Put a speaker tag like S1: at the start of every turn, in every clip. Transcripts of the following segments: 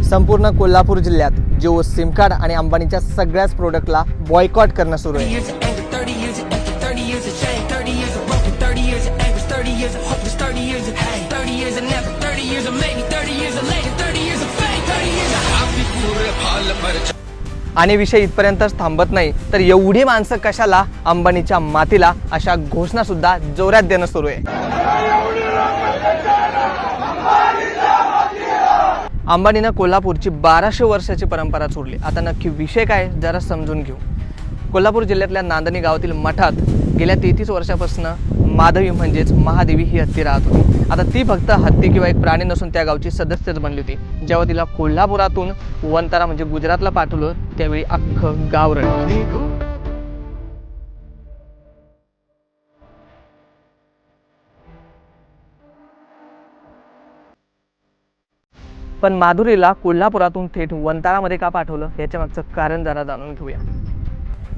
S1: संपूर्ण कोल्हापूर जिल्ह्यात Jio SIM card आणि अंबानीच्या सगळ्याच प्रोडक्टला बॉयकॉट करणं सुरू आहे. आणि विषय इथपर्यंतच थांबत नाही तर एवढी माणसं कशाला अंबानीच्या मातीला अशा घोषणा सुद्धा जोरात देणं सुरू आहे. अंबानीनं कोल्हापूरची 1200 वर्षाची परंपरा सोडली. आता नक्की विषय काय जरा समजून घेऊ. कोल्हापूर जिल्ह्यातल्या नांदणी गावातील मठात गेल्या 33 वर्षापासून माधवी म्हणजेच महादेवी ही हत्ती राहत होती. आता ती फक्त हत्ती किंवा एक प्राणी नसून त्या गावची सदस्यच बनली होती. जेव्हा तिला कोल्हापुरातून वंतारा म्हणजे गुजरातला पाठवलं त्यावेळी अख्खं गाव रडलं. पण माधुरीला कोल्हापुरातून थेट वंतारामध्ये का पाठवलं याच्या मागचं कारण जरा जाणून घेऊया.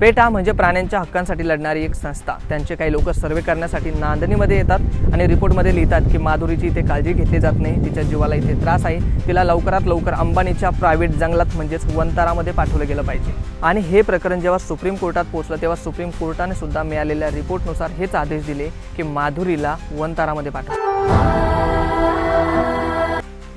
S1: पेटा म्हणजे प्राण्यांच्या हक्कांसाठी लढणारी एक संस्था. त्यांचे काही लोक सर्वे करण्यासाठी नांदणीमध्ये येतात आणि रिपोर्टमध्ये लिहितात की माधुरीची इथे काळजी घेतली जात नाही, तिच्या जीवाला इथे त्रास आहे, तिला लवकरात लवकर अंबानीच्या प्रायव्हेट जंगलात म्हणजेच वंतारामध्ये पाठवलं गेलं पाहिजे. आणि हे प्रकरण जेव्हा सुप्रीम कोर्टात पोहोचलं तेव्हा सुप्रीम कोर्टाने सुद्धा मिळालेल्या रिपोर्टनुसार हेच आदेश दिले की माधुरीला वंतारामध्ये पाठवा.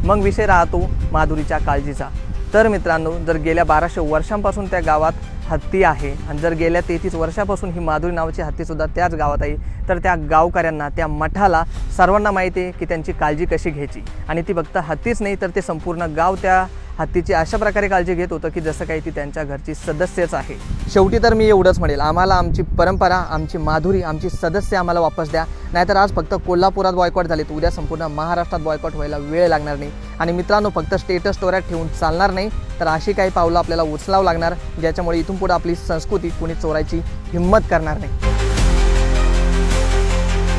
S1: मग विषय राहतो माधुरीच्या काळजीचा. तर मित्रांनो, जर गेल्या 1200 वर्षांपासून त्या गावात हत्ती आहे आणि जर गेल्या 33 वर्षापासून ही माधुरी नावाची हत्तीसुद्धा त्याच गावात आहे, तर त्या गावकऱ्यांना, त्या मठाला सर्वांना माहिती आहे की त्यांची काळजी कशी घ्यायची. आणि ती फक्त हत्तीच नाही तर ते संपूर्ण गाव त्या हत्तीची अशा प्रकारे काळजी घेत होतं की जसं काही ती त्यांच्या घरची सदस्यच आहे. शेवटी तर मी एवढंच म्हणेल, आम्हाला आमची परंपरा, आमची माधुरी, आमची सदस्य आम्हाला वापस द्या. नाहीतर आज फक्त कोल्हापुरात बॉयकॉट झाले तर उद्या संपूर्ण महाराष्ट्रात बॉयकॉट व्हायला वेळ लागणार नाही. आणि मित्रांनो, फक्त स्टेटस स्टोऱ्या ठेवून चालणार नाही, तर अशी काही पावलं आपल्याला उचलावं लागणार ज्याच्यामुळे इथून पुढे आपली संस्कृती कोणी चोरायची हिंमत करणार नाही.